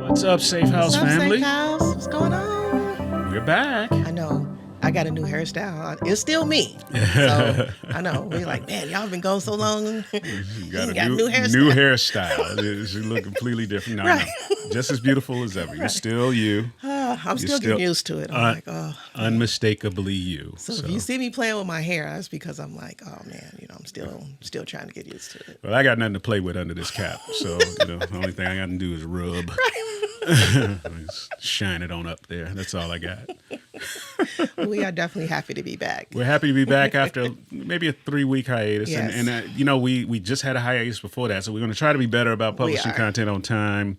What's up, Safehouse family? Safehouse? What's going on? We're back. I know. I got a new hairstyle. It's still me. So I know. We're like, man, y'all been gone so long. You got a got new hairstyle. You look completely different. No, Right. no. Just as beautiful as ever. You're still you. I'm still getting used to it. I'm like, oh. Unmistakably you. So if you see me playing with my hair, that's because I'm like, oh man, I'm still trying to get used to it. Well, I got nothing to play with under this cap. So, the only thing I got to do is rub. Shine it on up there. That's all I got. We are definitely happy to be back. We're happy to be back after maybe a 3-week hiatus. Yes. And we just had a hiatus before that. So we're going to try to be better about publishing content on time.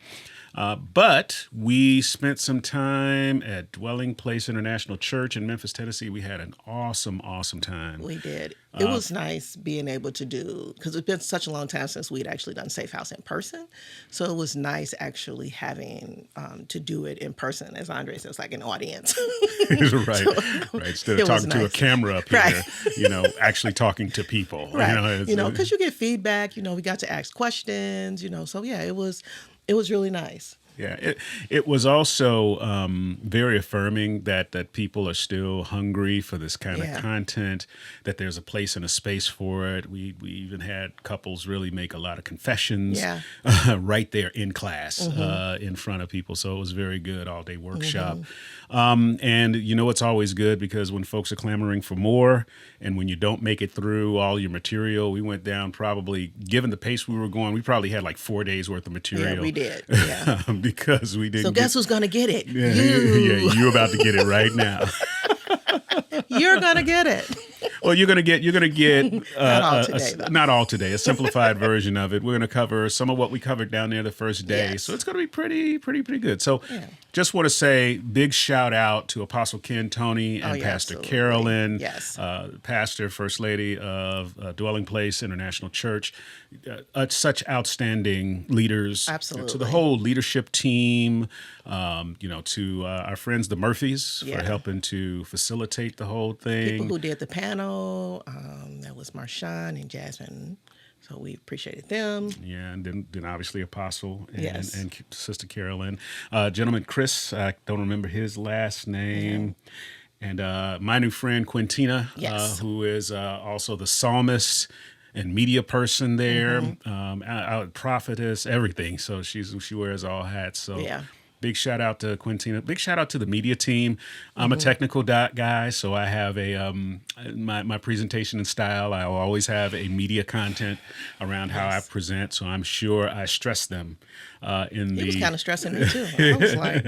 But we spent some time at Dwelling Place International Church in Memphis, Tennessee. We had an awesome, awesome time. We did. It was nice being able to do, because it's been such a long time since we'd actually done Safehouse in person. So it was nice actually having to do it in person, as Andre says, like an audience. Right. Instead of talking to a camera up here, actually talking to people. Right. Because you get feedback, we got to ask questions, so yeah, it was really nice. Yeah, it was also very affirming that people are still hungry for this kind of content, that there's a place and a space for it. We even had couples really make a lot of confessions right there in class in front of people. So it was very good, all-day workshop. And it's always good because when folks are clamoring for more and when you don't make it through all your material, we went down probably, given the pace we were going, we probably had like 4 days worth of material. Yeah, we did. Yeah. Because we didn't. So guess who's going to get it? Yeah, you. You're about to get it right now. You're going to get it. Well, you're gonna get not all today, not all today, a simplified version of it. We're gonna cover some of what we covered down there the first day, Yes. so it's gonna be pretty good. So, just want to say big shout out to Apostle Ken Tony and Pastor absolutely. Carolyn, Yes. Pastor First Lady of Dwelling Place International Church, such outstanding leaders. Absolutely. To the whole leadership team, to our friends the Murphys for helping to facilitate the whole thing. People who did the panel, that was Marshawn and Jasmine. So we appreciated them. Yeah, and then obviously Apostle and, Yes. and Sister Carolyn. Gentleman Chris, I don't remember his last name. And my new friend Quintina, Yes. who is also the psalmist and media person there, prophetess, everything. So she wears all hats. So big shout out to Quintina. Big shout out to the media team. I'm a technical guy, so I have my presentation and style. I will always have a media content around how I present. So I'm sure I stress them He was kind of stressing me too. I was like,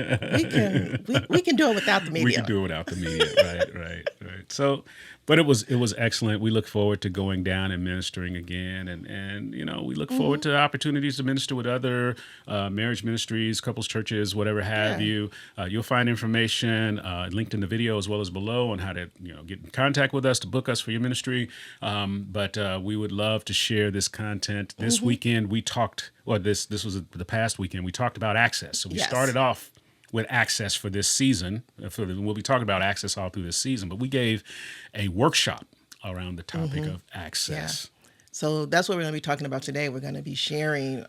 we can do it without the media. We can do it without the media. Right. So, but it was excellent. We look forward to going down and ministering again, and we look forward to opportunities to minister with other marriage ministries, couples churches, whatever have you. You'll find information linked in the video as well as below on how to get in contact with us to book us for your ministry. But we would love to share this content. This weekend we talked. Well, this was the past weekend. We talked about access. So we started off with access for this season. We'll be talking about access all through this season, but we gave a workshop around the topic of access. Yeah. So that's what we're going to be talking about today. We're going to be sharing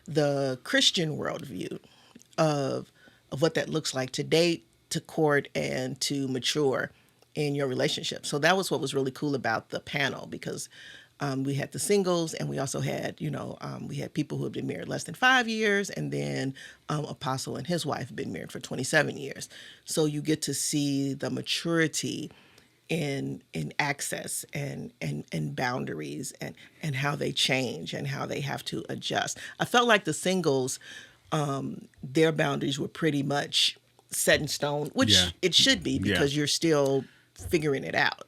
the Christian worldview of what that looks like to date, to court, and to mature in your relationship. So that was what was really cool about the panel, because we had the singles, and we also had, we had people who had been married less than 5 years, and then Apostle and his wife have been married for 27 years. So you get to see the maturity in access and boundaries and how they change and how they have to adjust. I felt like the singles, their boundaries were pretty much set in stone, which it should be, because you're still figuring it out.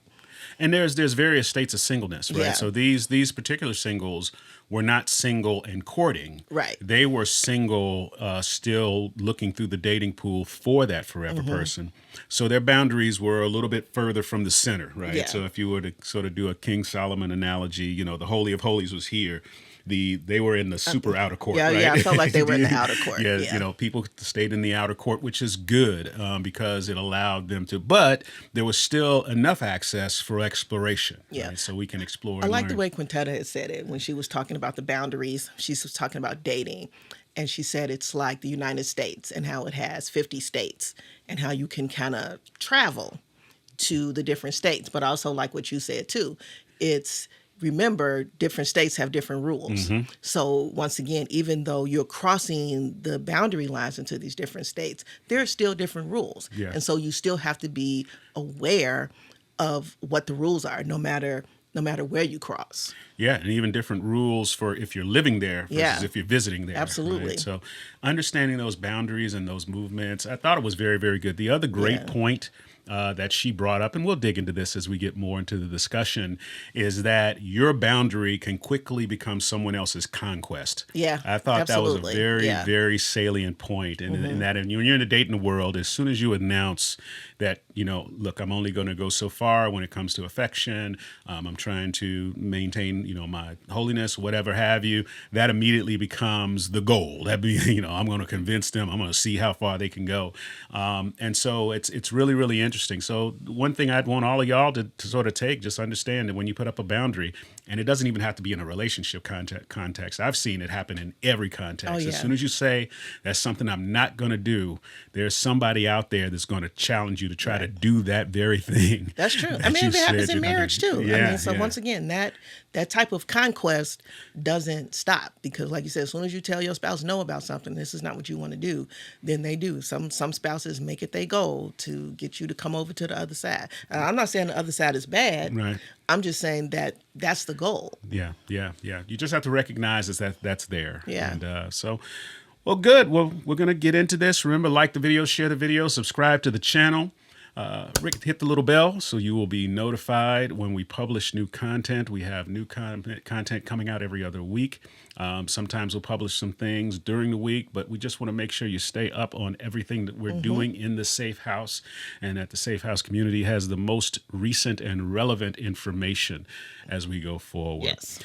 And there's various states of singleness, right? Yeah. So these particular singles were not single and courting. Right. They were single, still looking through the dating pool for that forever person. So their boundaries were a little bit further from the center, right? Yeah. So if you were to sort of do a King Solomon analogy, the Holy of Holies was here. They were in the super outer court, right? Yeah, I felt like they were in the outer court. People stayed in the outer court, which is good because it allowed them to. But there was still enough access for exploration, Yeah. right? So we can explore I and like the learn. way Quintetta had said it when she was talking about the boundaries. She was talking about dating. And she said it's like the United States and how it has 50 states and how you can kind of travel to the different states. But also, like what you said too, it's remember, different states have different rules. So, once again, even though you're crossing the boundary lines into these different states, there are still different rules. Yeah. And so, you still have to be aware of what the rules are, no matter where you cross. Yeah, and even different rules for if you're living there versus Yeah. if you're visiting there. Absolutely. Right? So understanding those boundaries and those movements, I thought it was very, very good. The other great Yeah. point that she brought up, and we'll dig into this as we get more into the discussion, is that your boundary can quickly become someone else's conquest. Yeah, I thought that was a absolutely. very, Yeah. very salient point. And in that, when you're in the dating world, as soon as you announce that, look, I'm only going to go so far when it comes to affection, I'm trying to maintain, my holiness, whatever have you, that immediately becomes the goal. That be, I'm going to convince them, I'm going to see how far they can go. And so it's really, really interesting. So one thing I'd want all of y'all to sort of take, just understand that when you put up a boundary, and it doesn't even have to be in a relationship context. I've seen it happen in every context. Oh, yeah. As soon as you say that's something I'm not going to do, there's somebody out there that's going to challenge you to try to do that very thing. That's true. I that mean, you it happens said in you're gonna marriage do. too. Yeah, So yeah. once again, that type of conquest doesn't stop because, like you said, as soon as you tell your spouse no about something, this is not what you want to do, then they do. Some spouses make it their goal to get you to come over to the other side. I'm not saying the other side is bad. Right. I'm just saying that that's the goal. Yeah. You just have to recognize that's there. Yeah. And well, good. Well, we're going to get into this. Remember, like the video, share the video, subscribe to the channel. Hit the little bell so you will be notified when we publish new content. We have new content coming out every other week. Sometimes we'll publish some things during the week, but we just want to make sure you stay up on everything that we're doing in the Safe House, and that the Safe House community has the most recent and relevant information as we go forward. Yes.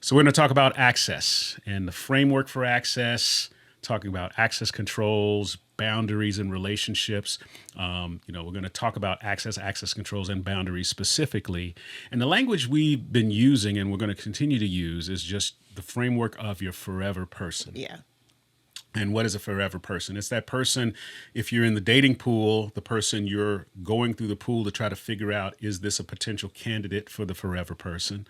So we're going to talk about access and the framework for access, talking about access controls, boundaries in relationships. We're going to talk about access controls, and boundaries specifically. And the language we've been using and we're going to continue to use is just the framework of your forever person. Yeah. And what is a forever person? It's that person, if you're in the dating pool, the person you're going through the pool to try to figure out, is this a potential candidate for the forever person?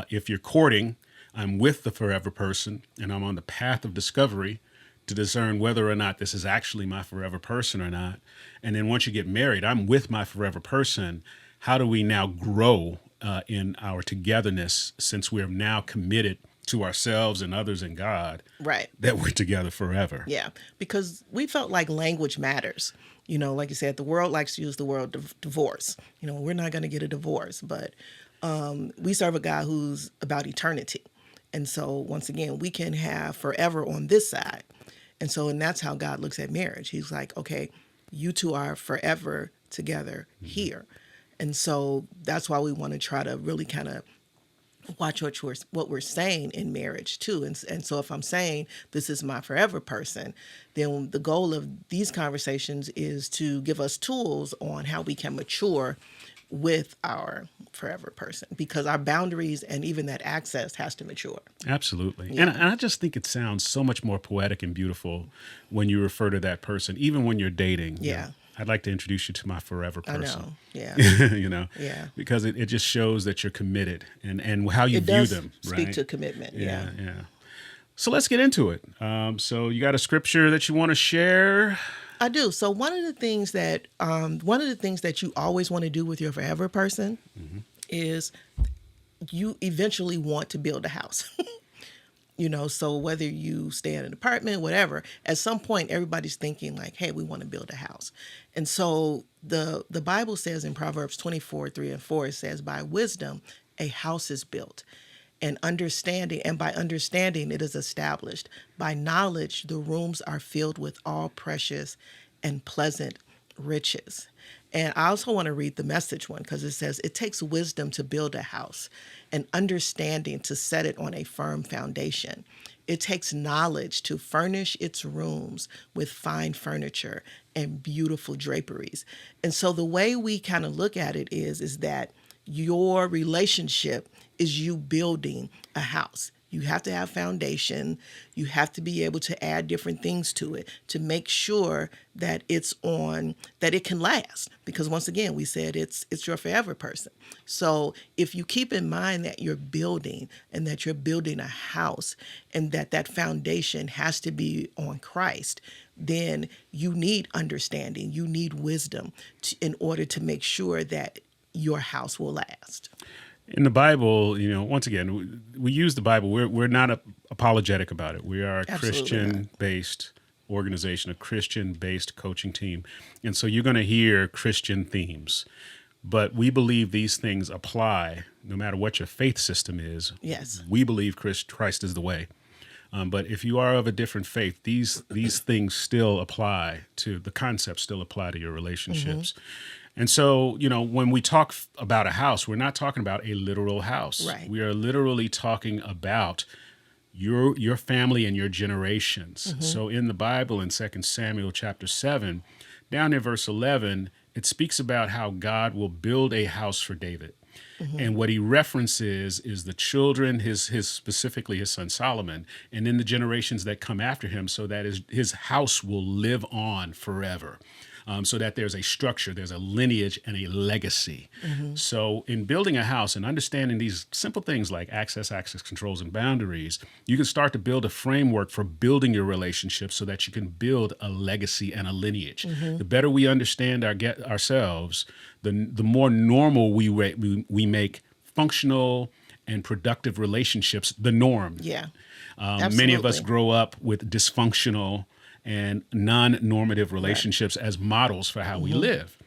If you're courting, I'm with the forever person and I'm on the path of discovery to discern whether or not this is actually my forever person or not. And then once you get married, I'm with my forever person. How do we now grow in our togetherness, since we're now committed to ourselves and others and God, Right. that we're together forever? Yeah, because we felt like language matters. Like you said, the world likes to use the word divorce. We're not going to get a divorce, but we serve a God who's about eternity. And so, once again, we can have forever on this side. And that's how God looks at marriage. He's like, okay, you two are forever together here. And so that's why we want to try to really kind of watch what we're saying in marriage too. And so if I'm saying this is my forever person, then the goal of these conversations is to give us tools on how we can mature with our forever person, because our boundaries and even that access has to mature. Absolutely. Yeah. And I just think it sounds so much more poetic and beautiful when you refer to that person, even when you're dating. Yeah. I'd like to introduce you to my forever I person. know. Yeah. Yeah. Because it just shows that you're committed and how you It view does them. speak right? to commitment. Yeah. Yeah. So let's get into it. So you got a scripture that you want to share? I do. So one of the things that you always want to do with your forever person is you eventually want to build a house. So whether you stay in an apartment, whatever, at some point everybody's thinking like, hey, we want to build a house. And so the Bible says in Proverbs 24:3-4, it says, by wisdom a house is built, and by understanding it is established. By knowledge the rooms are filled with all precious and pleasant riches. And I also want to read the Message one, because it says, it takes wisdom to build a house and understanding to set it on a firm foundation. It takes knowledge to furnish its rooms with fine furniture and beautiful draperies. And so the way we kind of look at it is that your relationship is you building a house. You have to have foundation. You have to be able to add different things to it to make sure that that it can last. Because once again, we said it's your forever person. So if you keep in mind that you're building and that you're building a house and that foundation has to be on Christ, then you need understanding. You need wisdom in order to make sure that your house will last. In the Bible, once again, we use the Bible. We're not apologetic about it. We are a Christian-based organization, a Christian-based coaching team. And so you're going to hear Christian themes. But we believe these things apply no matter what your faith system is. Yes. We believe Christ is the way. But if you are of a different faith, these things still apply to the concepts, still apply to your relationships. And so, when we talk about a house, we're not talking about a literal house. Right. We are literally talking about your family and your generations. So in the Bible, in 2 Samuel chapter 7, down in verse 11, it speaks about how God will build a house for David. And what he references is the children, his specifically his son Solomon, and then the generations that come after him, so that his house will live on forever. So that there's a structure, there's a lineage and a legacy. So in building a house and understanding these simple things like access controls, and boundaries, you can start to build a framework for building your relationships so that you can build a legacy and a lineage. The better we understand ourselves, the more normal we make functional and productive relationships the norm. Yeah. Many of us grow up with dysfunctional and non-normative relationships as models for how we live.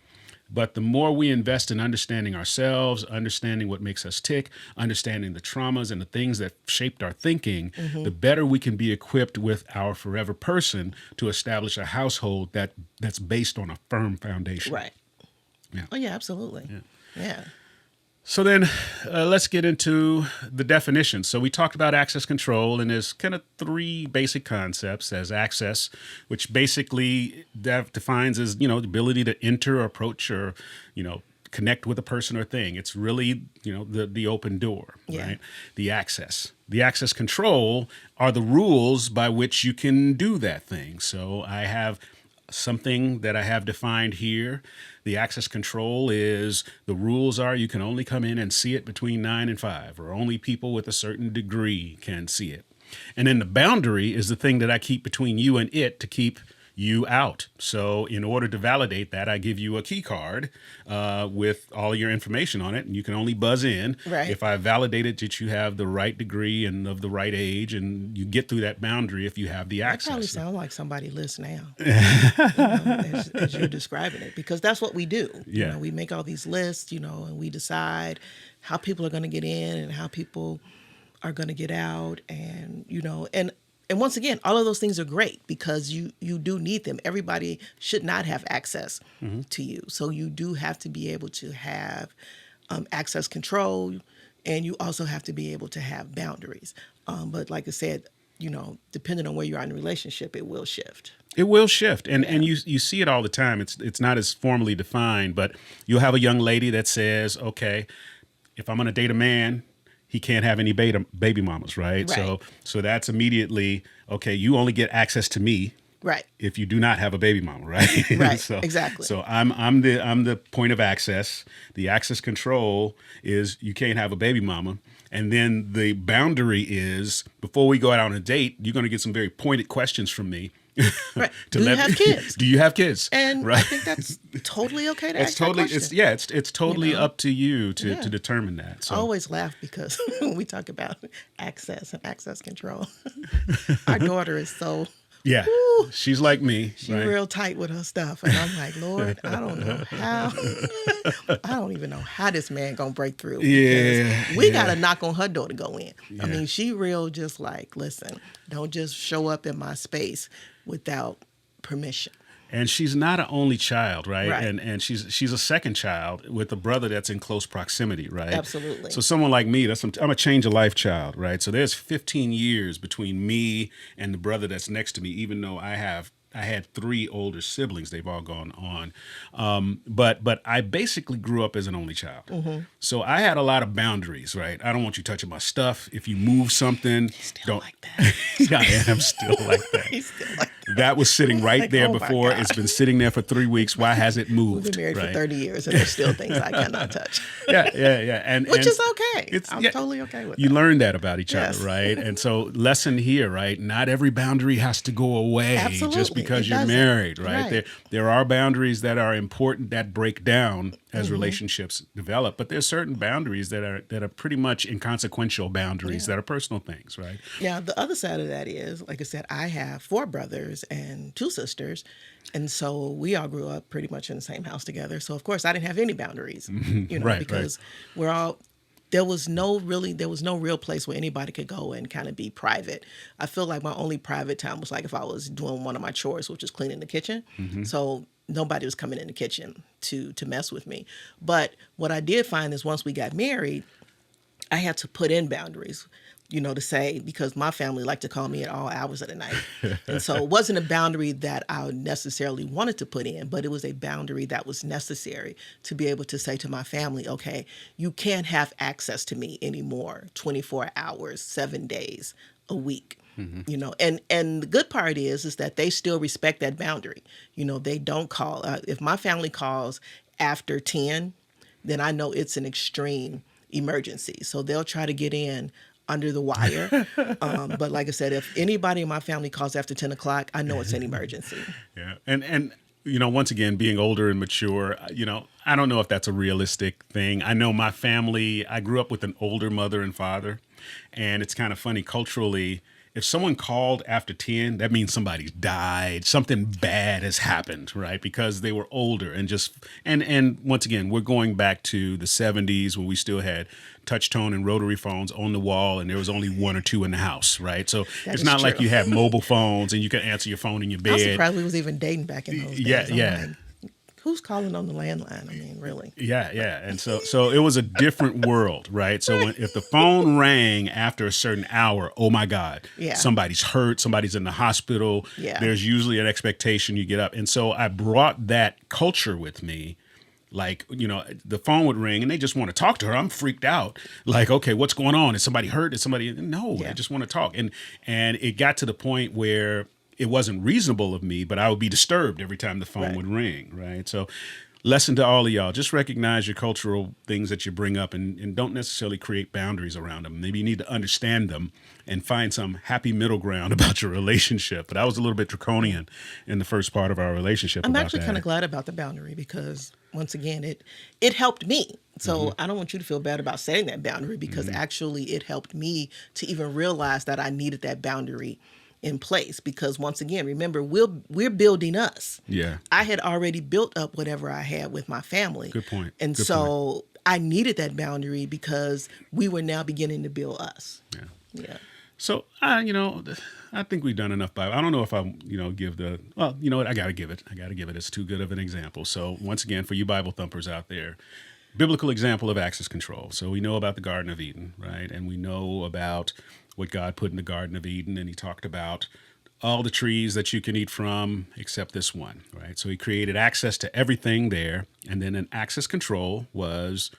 But the more we invest in understanding ourselves, understanding what makes us tick, understanding the traumas and the things that shaped our thinking, the better we can be equipped with our forever person to establish a household that's based on a firm foundation. Right. Yeah. Oh, yeah, absolutely. Yeah. So then let's get into the definition. So we talked about access control, and there's kind of three basic concepts as access, which basically defines as, the ability to enter, approach, or, connect with a person or thing. It's really, the open door, right? The access control are the rules by which you can do that thing. So I have something that I have defined here. The access control is the rules are you can only come in and see it between 9 and 5, or only people with a certain degree can see it. And then the boundary is the thing that I keep between you and it to keep you out. So in order to validate that, I give you a key card with all your information on it, and you can only buzz in if I validated that you have the right degree and of the right age, and you get through that boundary if you have the access. That probably sounds like somebody lists now, as you're describing it, because that's what we do. Yeah. We make all these lists, and we decide how people are going to get in and how people are going to get out, and and once again, all of those things are great because you do need them. Everybody should not have access to you. So you do have to be able to have access control, and you also have to be able to have boundaries. But like I said, depending on where you are in the relationship, it will shift. It will shift. And you see it all the time. It's not as formally defined, but you'll have a young lady that says, okay, if I'm going to date a man, he can't have any baby mamas, right? So that's immediately, okay, you only get access to me if you do not have a baby mama, right? Right, So, exactly. So I'm the point of access. The access control is you can't have a baby mama. And then the boundary is before we go out on a date, you're going to get some very pointed questions from me. Right. Do you have kids? Do you have kids? And I think that's totally okay to ask that question. It's totally up to you to determine that. So I always laugh because when we talk about access and access control, our daughter is so she's like me. She's real tight with her stuff, and I'm like, Lord, I don't know how. I don't even know how this man gonna break through. We gotta knock on her door to go in. I mean, she real just like, listen, don't just show up in my space without permission. And she's not an only child, right? And she's a second child with a brother that's in close proximity, right? Absolutely. So someone like me, I'm a change of life child, right? So there's 15 years between me and the brother that's next to me, even though I have I had three older siblings. They've all gone on. But I basically grew up as an only child. So I had a lot of boundaries, right? I don't want you touching my stuff. If you move something, Still don't. like that. Yeah, I am still like that. He's still like That was sitting right Like, there oh my before. God. It's been sitting there for 3 weeks. Why has it We've moved? been married for Right? 30 years and there's still things I cannot touch. Yeah. And Which and is okay. I'm yeah, totally okay with you that. learn that about each Yes. other, right? And so, lesson here, right? Not every boundary has to go away just Absolutely. because It you're doesn't. married, right? Right. There are boundaries that are important that break down as Mm-hmm. relationships develop, but there's certain boundaries that are pretty much inconsequential boundaries Yeah. that are personal things, right? Now, the other side of that is, like I said, I have 4 brothers and 2 sisters. And so we all grew up pretty much in the same house together. So, of course, I didn't have any boundaries, Right. because there was no real place where anybody could go and kind of be private. I feel like my only private time was like if I was doing one of my chores, which is cleaning the kitchen. So nobody was coming in the kitchen to mess with me. But what I did find is once we got married, I had to put in boundaries, to say, because my family liked to call me at all hours of the night. And so it wasn't a boundary that I necessarily wanted to put in, but it was a boundary that was necessary to be able to say to my family, okay, you can't have access to me anymore 24 hours, 7 days a week. And the good part is that they still respect that boundary. They don't call. If my family calls after 10, then I know it's an extreme emergency. So they'll try to get in under the wire. But like I said, if anybody in my family calls after 10 o'clock, I know it's an emergency. Yeah. And once again, being older and mature, I don't know if that's a realistic thing. I know my family, I grew up with an older mother and father, and it's kind of funny culturally. If someone called after 10, that means somebody's died, something bad has happened, right? Because they were older and once again, we're going back to the 70s when we still had touch tone and rotary phones on the wall and there was only 1 or 2 in the house, right? So That it's is not like true. you have mobile phones and you can answer your phone in your I was bed. surprised we was even dating back in those days. Yeah, I'm yeah. like, who's calling on the landline? I mean, really? Yeah. And so it was a different world, right? So if the phone rang after a certain hour, oh my God, Yeah. somebody's hurt, somebody's in the hospital. Yeah. There's usually an expectation you get up. And so I brought that culture with me. Like, the phone would ring and they just want to talk to her. I'm freaked out. Like, okay, what's going on? Is somebody hurt? Is somebody, no, Yeah. I just want to talk. And it got to the point where it wasn't reasonable of me, but I would be disturbed every time the phone Right. would ring, right? So lesson to all of y'all, just recognize your cultural things that you bring up and don't necessarily create boundaries around them. Maybe you need to understand them and find some happy middle ground about your relationship. But I was a little bit draconian in the first part of our relationship. I'm about actually that. kind of glad about the boundary because once again, it helped me. So I don't want you to feel bad about setting that boundary because actually it helped me to even realize that I needed that boundary in place because once again, remember, we're building us. Yeah. I had already built up whatever I had with my family. Good point. And Good so I needed that boundary because we were now beginning to build us. Yeah. Yeah. So, I think we've done enough Bible. I don't know if I, give well, you know what? I got to give it. It's too good of an example. So once again, for you Bible thumpers out there, biblical example of access control. So we know about the Garden of Eden, right? And we know about what God put in the Garden of Eden. And he talked about all the trees that you can eat from except this one, right? So he created access to everything there. And then an access control was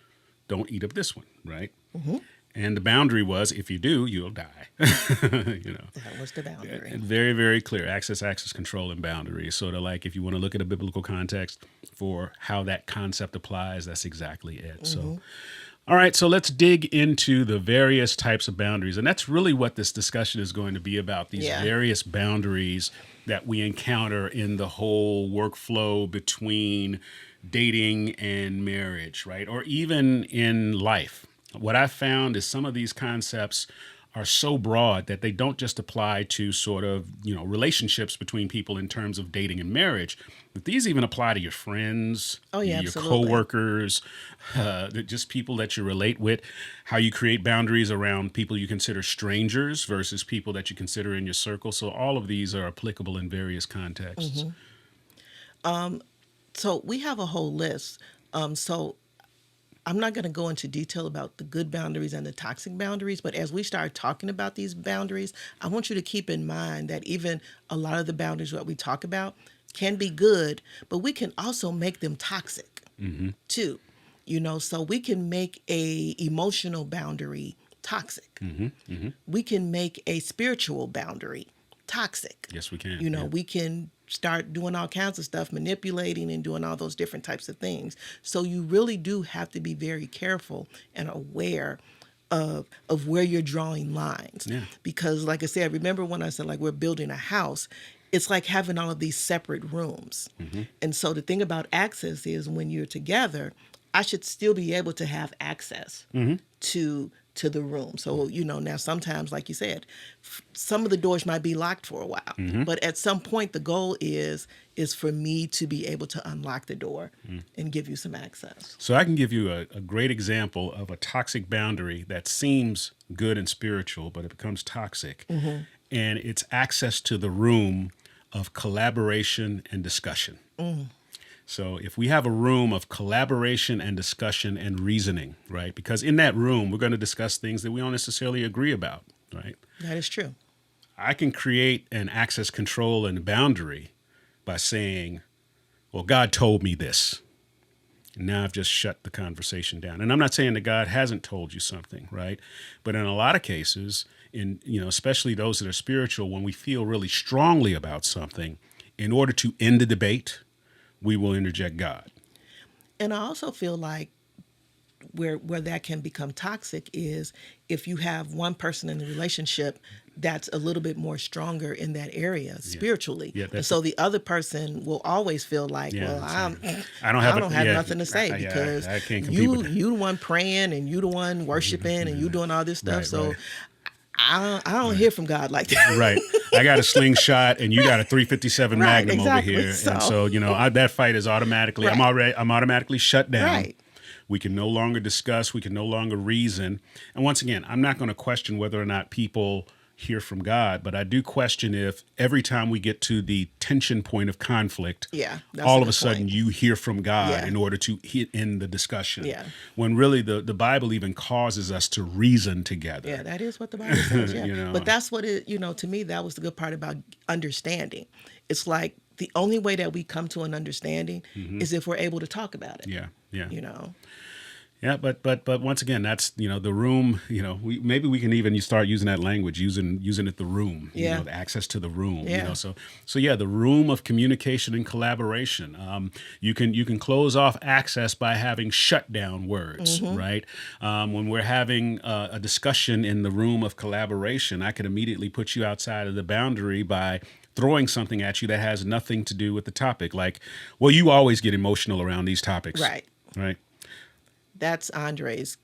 don't eat of this one, right? And the boundary was, if you do, you'll die. That was the boundary. And very, very clear. Access control, and boundaries. Sort of like if you want to look at a biblical context for how that concept applies, that's exactly it. So, all right, so let's dig into the various types of boundaries. And that's really what this discussion is going to be about, these Yeah. various boundaries that we encounter in the whole workflow between dating and marriage, right? Or even in life. What I've found is some of these concepts are so broad that they don't just apply to sort of, relationships between people in terms of dating and marriage, but these even apply to your friends, Oh, yeah, your absolutely. coworkers, just people that you relate with, how you create boundaries around people you consider strangers versus people that you consider in your circle. So all of these are applicable in various contexts. So we have a whole list. So I'm not going to go into detail about the good boundaries and the toxic boundaries, but as we start talking about these boundaries, I want you to keep in mind that even a lot of the boundaries that we talk about can be good, but we can also make them toxic too. So we can make a emotional boundary toxic. We can make a spiritual boundary toxic. Yes, we can. We can start doing all kinds of stuff, manipulating and doing all those different types of things. So you really do have to be very careful and aware of where you're drawing lines. Yeah. Because like I said, remember when I said like we're building a house, it's like having all of these separate rooms. And so the thing about access is when you're together, I should still be able to have access to the room. So, now sometimes, like you said, some of the doors might be locked for a while, but at some point the goal is for me to be able to unlock the door and give you some access. So I can give you a great example of a toxic boundary that seems good and spiritual, but it becomes toxic. And it's access to the room of collaboration and discussion. So if we have a room of collaboration and discussion and reasoning, right? Because in that room, we're going to discuss things that we don't necessarily agree about, right? That is true. I can create an access control and boundary by saying, well, God told me this. And now I've just shut the conversation down. And I'm not saying that God hasn't told you something, right? But in a lot of cases, especially those that are spiritual, when we feel really strongly about something, in order to end the debate, we will interject God. And I also feel like where that can become toxic is if you have one person in the relationship that's a little bit more stronger in that area spiritually. Yeah, and so the other person will always feel like, I don't have nothing to say because I can't compete with that. You the one praying and you the one worshiping and you doing all this stuff. Right, so right. I don't hear from God like that. Right. I got a slingshot and you got a 357 Magnum exactly. over here. So, and so, that fight is automatically, I'm automatically shut down. Right. We can no longer discuss. We can no longer reason. And once again, I'm not going to question whether or not people hear from God, but I do question if every time we get to the tension point of conflict, all of a sudden you hear from God in order to end the discussion. Yeah. When really the Bible even causes us to reason together. Yeah, that is what the Bible says. Yeah. But that's what to me, that was the good part about understanding. It's like the only way that we come to an understanding is if we're able to talk about it. Yeah. Yeah. Yeah, but once again, that's the room. Maybe we can even start using that language, using it the room. The access to the room. Yeah. So the room of communication and collaboration. You can close off access by having shutdown words, right? When we're having a discussion in the room of collaboration, I can immediately put you outside of the boundary by throwing something at you that has nothing to do with the topic. Like, well, you always get emotional around these topics, right. That's Andre's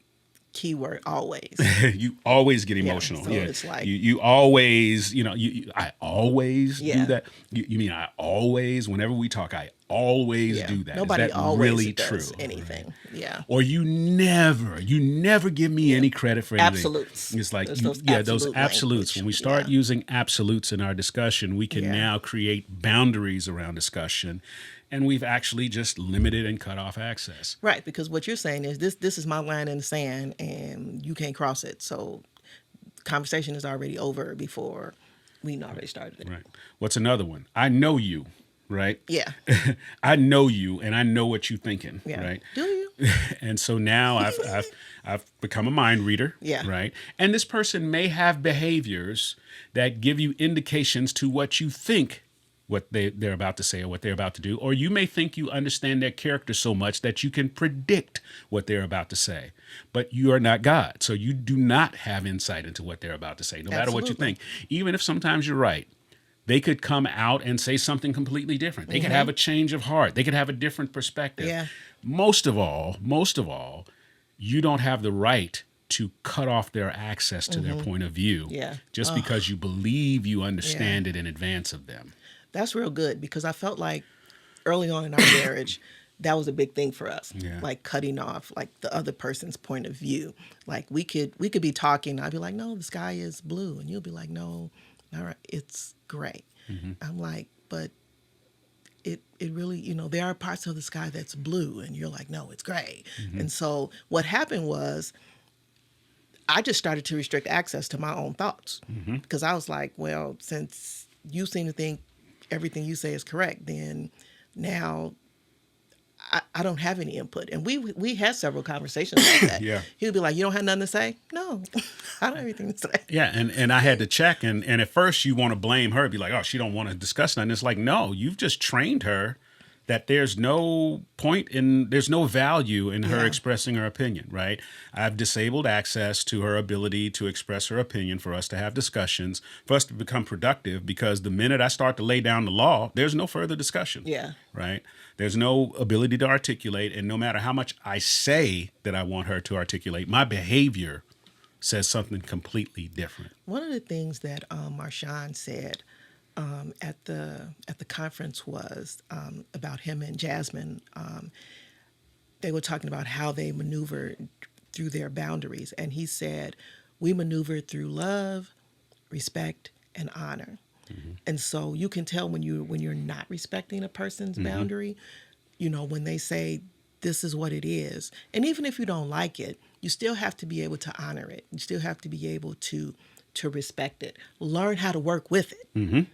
keyword, always. You always get emotional. So it's like you always, I always do that. You mean I always, whenever we talk, I always do that. Nobody Is that always really does true? anything. Right? Yeah. Or you never give me any credit for anything. Absolutes. It's like, those absolutes. Language. When we start using absolutes in our discussion, we can now create boundaries around discussion. And we've actually just limited and cut off access. Right, because what you're saying is this is my line in the sand and you can't cross it. So conversation is already over before we already started it. Right. What's another one? I know you, right? Yeah. I know you and I know what you're thinking, Yeah. right? Do you? And so now I've become a mind reader, right? And this person may have behaviors that give you indications to what you think what they're about to say or what they're about to do. Or you may think you understand their character so much that you can predict what they're about to say. But you are not God. So you do not have insight into what they're about to say, no matter what you think. Even if sometimes you're right, they could come out and say something completely different. They could have a change of heart. They could have a different perspective. Yeah. Most of all, you don't have the right to cut off their access to their point of view just because you believe you understand it in advance of them. That's real good because I felt like early on in our marriage, that was a big thing for us. Yeah. Like cutting off like the other person's point of view. Like we could be talking. I'd be like, no, the sky is blue. And you'll be like, no, all right, it's gray. I'm like, but it really, there are parts of the sky that's blue, and you're like, no, it's gray. And so what happened was, I just started to restrict access to my own thoughts, because I was like, well, since you seem to think everything you say is correct, then now I don't have any input. And we had several conversations like that. Yeah. He would be like, you don't have nothing to say? No, I don't have anything to say. Yeah, and I had to check, and at first you want to blame her, be like, oh, she don't want to discuss nothing. It's like, no, you've just trained her that there's no there's no value in her expressing her opinion, right? I've disabled access to her ability to express her opinion, for us to have discussions, for us to become productive, because the minute I start to lay down the law, there's no further discussion. Yeah. Right? There's no ability to articulate, and no matter how much I say that I want her to articulate, my behavior says something completely different. One of the things that Marshawn said at the conference was about him and Jasmine. They were talking about how they maneuvered through their boundaries, and he said, "We maneuvered through love, respect, and honor." And so you can tell when you're not respecting a person's boundary, when they say this is what it is, and even if you don't like it, you still have to be able to honor it. You still have to be able to respect it. Learn how to work with it.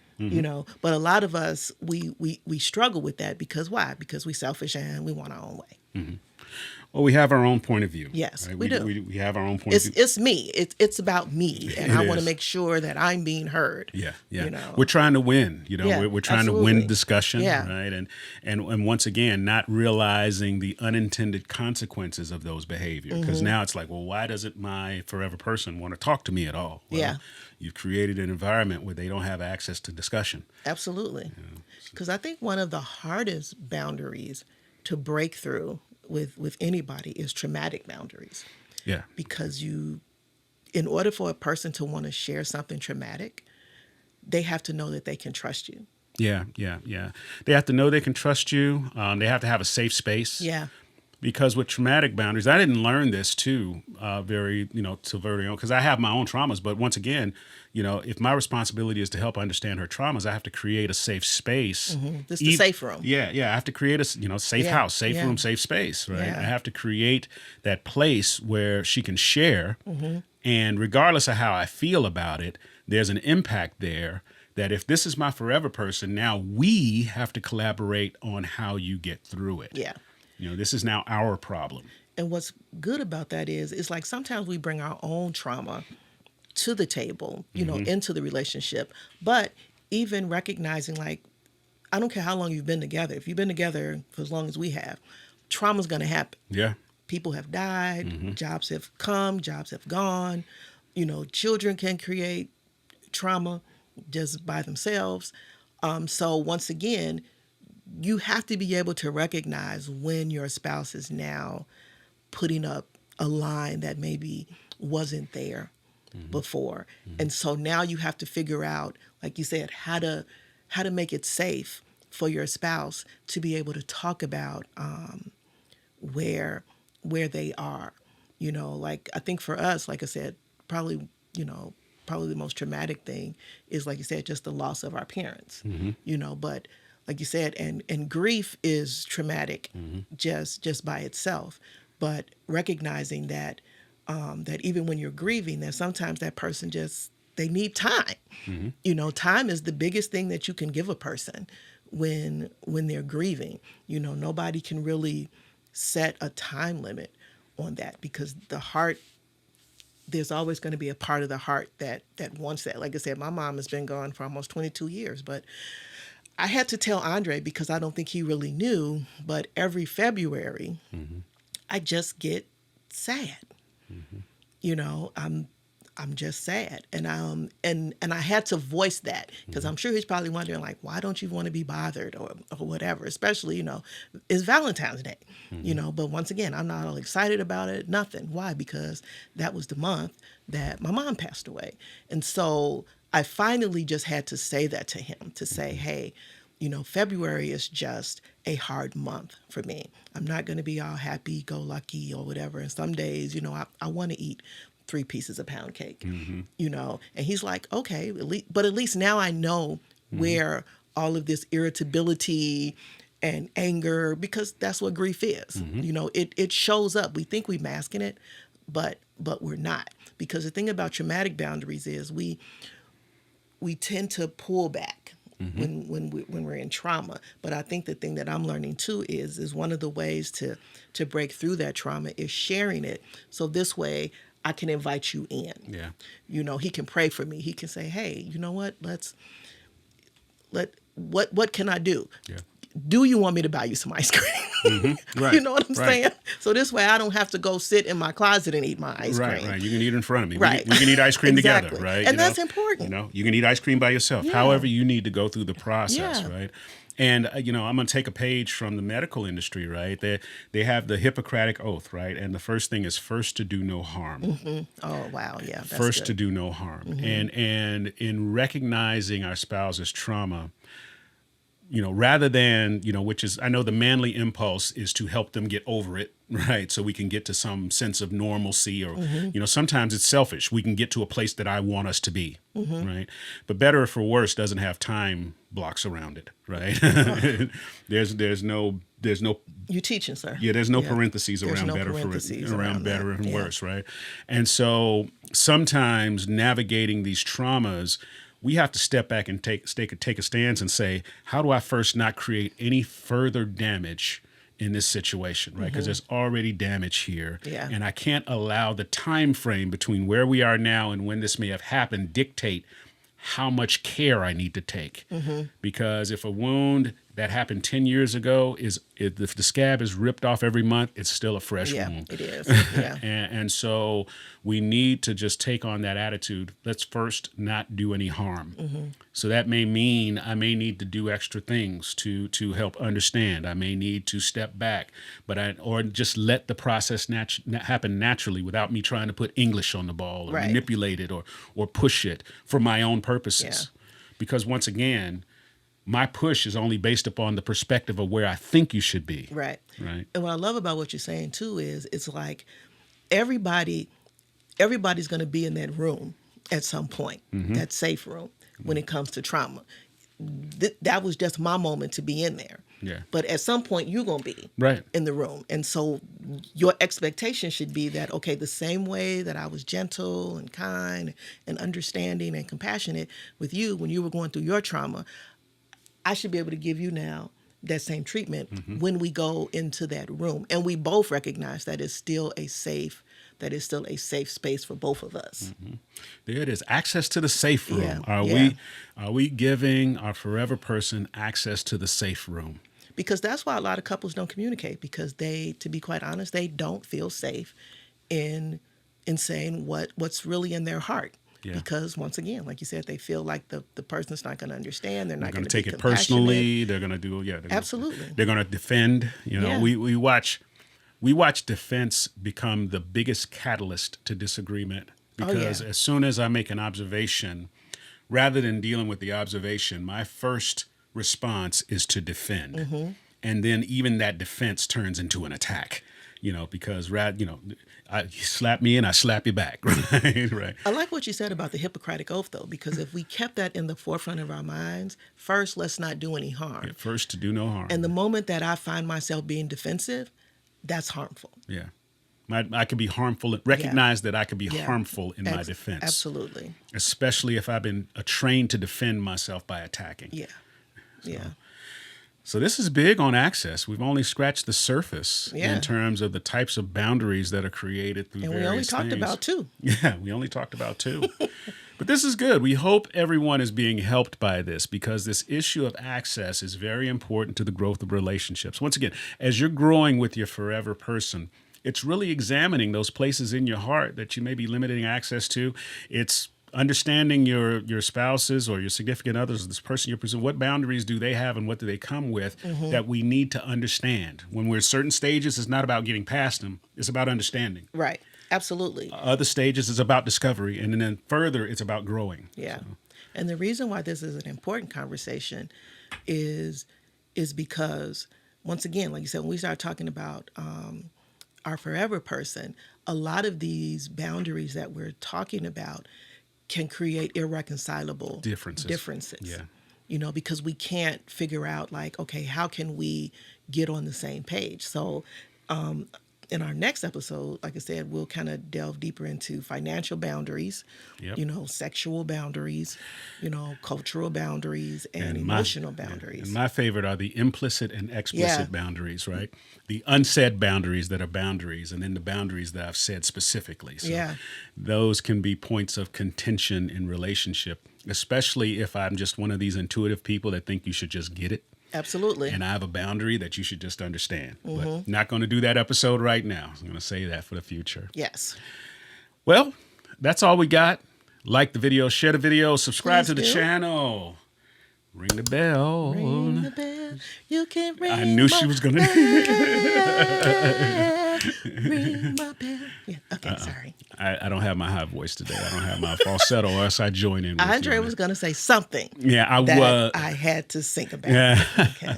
But a lot of us, we struggle with that, because why? Because we selfish and we want our own way. Well, we have our own point of view. Yes, right? we do. We have our own point of view. It's me. It's about me, and I want to is. make sure that I'm being heard. Yeah. Yeah. We're trying to win. Yeah, we're trying to absolutely. win discussion, Yeah. right? And once again, not realizing the unintended consequences of those behavior. Because now it's like, well, why doesn't my forever person want to talk to me at all? Well, Yeah. You've created an environment where they don't have access to discussion. Absolutely. Because I think one of the hardest boundaries to break through with anybody is traumatic boundaries. Yeah. Because in order for a person to want to share something traumatic, they have to know that they can trust you. Yeah. They have to know they can trust you. They have to have a safe space. Yeah. Because with traumatic boundaries, I didn't learn this too very young, because I have my own traumas. But once again, if my responsibility is to help understand her traumas, I have to create a safe space. This is the safe room. Yeah. I have to create a safe house, safe room, safe space, right? Yeah. I have to create that place where she can share. And regardless of how I feel about it, there's an impact there. That if this is my forever person, now we have to collaborate on how you get through it. Yeah. This is now our problem. And what's good about that is, it's like sometimes we bring our own trauma to the table, into the relationship. But even recognizing, like, I don't care how long you've been together. If you've been together for as long as we have, trauma's going to happen. Yeah. People have died, jobs have come, jobs have gone. Children can create trauma just by themselves. So once again, you have to be able to recognize when your spouse is now putting up a line that maybe wasn't there before. And so now you have to figure out, like you said, how to make it safe for your spouse to be able to talk about where they are. Like, I think for us, like I said, probably the most traumatic thing is, like you said, just the loss of our parents. But like you said, and grief is traumatic just by itself. But recognizing that that even when you're grieving, that sometimes that person they need time. Time is the biggest thing that you can give a person when they're grieving. Nobody can really set a time limit on that, because the heart, there's always going to be a part of the heart that wants that. Like I said, my mom has been gone for almost 22 years, but I had to tell Andre, because I don't think he really knew, but every February, I just get sad. I'm just sad, and I had to voice that, because I'm sure he's probably wondering, like, why don't you want to be bothered or whatever? Especially, it's Valentine's Day, But once again, I'm not all excited about it. Nothing. Why? Because that was the month that my mom passed away, and so I finally just had to say that to him, to say, hey, February is just a hard month for me. I'm not going to be all happy-go-lucky or whatever. And some days, I want to eat 3 pieces of pound cake, And he's like, okay, at least now I know where all of this irritability and anger, because that's what grief is. It shows up. We think we're masking it, but we're not. Because the thing about traumatic boundaries is we tend to pull back when we're in trauma. But I think the thing that I'm learning too is one of the ways to break through that trauma is sharing it. So this way I can invite you in. Yeah. He can pray for me. He can say, hey, you know what? What can I do? Yeah. Do you want me to buy you some ice cream? Right. You know what I'm saying? So this way I don't have to go sit in my closet and eat my ice cream. Right. You can eat in front of me. Right. We can eat ice cream Exactly. together, right? And that's important. You can eat ice cream by yourself. Yeah. However you need to go through the process, Yeah. right? And, I'm going to take a page from the medical industry, right? They have the Hippocratic Oath, right? And the first thing is first to do no harm. Oh, wow. Yeah. That's First good. to do no harm. And in recognizing our spouse's trauma, rather than, which is, I know the manly impulse is to help them get over it, right? So we can get to some sense of normalcy or, sometimes it's selfish. We can get to a place that I want us to be, right? But better for worse doesn't have time blocks around it, right? There's no You teaching, sir. yeah, there's no Yeah. parentheses There's around no better parentheses for around around better that. and Yeah. worse, right? And so sometimes navigating these traumas, we have to step back and take a stance and say, how do I first not create any further damage in this situation, right? Because there's already damage here, Yeah. and I can't allow the time frame between where we are now and when this may have happened dictate how much care I need to take. Because if a wound that happened 10 years ago if the scab is ripped off every month, it's still a fresh Yeah, wound. it is. Yeah. And so we need to just take on that attitude. Let's first not do any harm. So that may mean I may need to do extra things to help understand. I may need to step back, or just let the process happen naturally without me trying to put English on the ball or Right. manipulate it or push it for my own purposes. Because once again, my push is only based upon the perspective of where I think you should be. Right. Right. And what I love about what you're saying too is it's like everybody's going to be in that room at some point, that safe room when it comes to trauma. That was just my moment to be in there. Yeah. But at some point you're going to be Right. in the room. And so your expectation should be that, okay, the same way that I was gentle and kind and understanding and compassionate with you when you were going through your trauma, I should be able to give you now that same treatment when we go into that room. And we both recognize that is still a safe space for both of us. There it is. Access to the safe room. Yeah. Are we giving our forever person access to the safe room? Because that's why a lot of couples don't communicate, because they, to be quite honest, they don't feel safe in saying what's really in their heart. Yeah. Because once again, like you said, they feel like the person's not going to understand. They're not Going going to to take it personally. They're going to do Absolutely. They're going to defend. Yeah. We watch defense become the biggest catalyst to disagreement, because as soon as I make an observation, rather than dealing with the observation, my first response is to defend, and then even that defense turns into an attack. Because you slap me and I slap you back, right? Right. I like what you said about the Hippocratic Oath, though, because if we kept that in the forefront of our minds, first, let's not do any harm. Yeah, first to do no harm. And the moment that I find myself being defensive, that's harmful. Yeah. I could be harmful. Recognize that I could be Yeah. harmful in my defense. Absolutely. Especially if I've been trained to defend myself by attacking. Yeah. Yeah. So this is big on access. We've only scratched the surface Yeah. in terms of the types of boundaries that are created through And we various only talked things. about two. Yeah, we only talked about two. But this is good. We hope everyone is being helped by this, because this issue of access is very important to the growth of relationships. Once again, as you're growing with your forever person, it's really examining those places in your heart that you may be limiting access to. It's understanding your spouses or your significant others, this person you're pursuing, what boundaries do they have and what do they come with that we need to understand. When we're at certain stages, it's not about getting past them. It's about understanding. Right. Absolutely. Other stages is about discovery. And then further, it's about growing. Yeah. So, And the reason why this is an important conversation is because, once again, like you said, when we start talking about our forever person, a lot of these boundaries that we're talking about can create irreconcilable differences. differences. Yeah. because we can't figure out like, okay, how can we get on the same page? So in our next episode, like I said, we'll kind of delve deeper into financial boundaries, Yep. sexual boundaries, cultural boundaries, and emotional boundaries. And my favorite are the implicit and explicit Yeah. boundaries, right? The unsaid boundaries that are boundaries, and then the boundaries that I've said specifically. So Yeah. those can be points of contention in relationship, especially if I'm just one of these intuitive people that think you should just get it. Absolutely. And I have a boundary that you should just understand. But not going to do that episode right now. I'm going to say that for the future. Yes. Well, that's all we got. Like the video, share the video, subscribe Please to the do. channel. Ring the bell. Ring the bell. You can ring I knew she my was going to. ring my bell. Yeah. Okay. Sorry. I don't have my high voice today. I don't have my falsetto, or else I join in with Andre you. was going to say something. Yeah, I that was. I had to sing about. Yeah. Okay.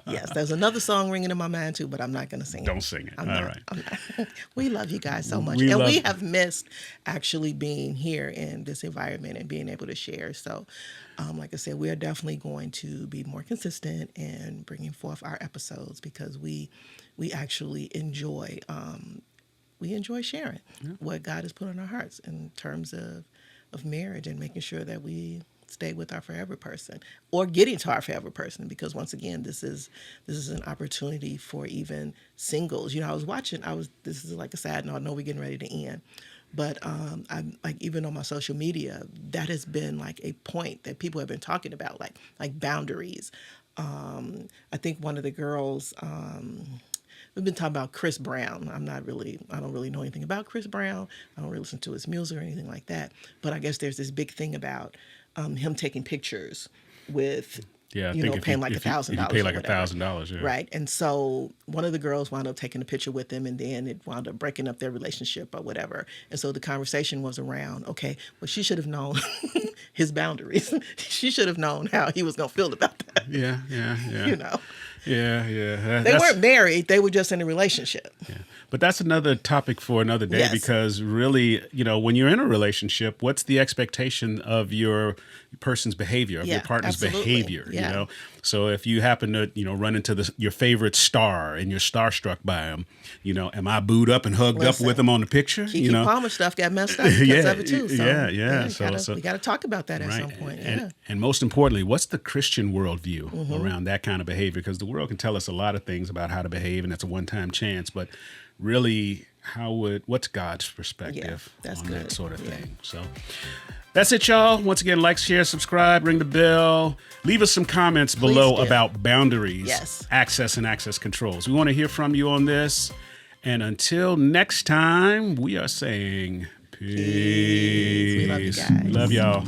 Yes, there's another song ringing in my mind too, but I'm not going to sing it. Don't sing it. I'm All not, right. I'm not. We love you guys so much. We And love we you. have missed actually being here in this environment and being able to share. So, like I said, we are definitely going to be more consistent in bringing forth our episodes because we actually enjoy sharing what God has put on our hearts in terms of marriage and making sure that we stay with our forever person or getting to our forever person, because once again, this is an opportunity for even singles. This is like a side note. I know we're getting ready to end, but I'm like, even on my social media, that has been like a point that people have been talking about, like boundaries. I think one of the girls, we've been talking about Chris Brown. I don't really know anything about Chris Brown. I don't really listen to his music or anything like that. But I guess there's this big thing about him taking pictures with, Yeah, I think if paying you, like if you- $1,000. if you pay like or whatever. $1,000, yeah. Right. And so one of the girls wound up taking a picture with him, and then it wound up breaking up their relationship or whatever. And so the conversation was around, okay, well, she should have known his boundaries. She should have known how he was going to feel about that. Yeah. Yeah. They weren't married. They were just in a relationship. Yeah. But that's another topic for another day, Yes. because really, when you're in a relationship, what's the expectation of your person's behavior, of your Yeah, partner's absolutely. behavior, Yeah. So if you happen to, run into your favorite star and you're starstruck by him, am I booed up and hugged up Listen, with him on the picture? Keke Palmer stuff got messed up because Yeah, of it too. So, yeah. we got to talk about that at Right. some point. And most importantly, what's the Christian worldview Mm-hmm. around that kind of behavior? Because the world can tell us a lot of things about how to behave, and that's a one-time chance. But really, what's God's perspective that's on that good. sort of Yeah. thing? So that's it, y'all. Once again, like, share, subscribe, ring the bell. Leave us some comments below do. about boundaries, Yes. access, and access controls. We want to hear from you on this. And until next time, we are saying peace. We love you guys. Love y'all.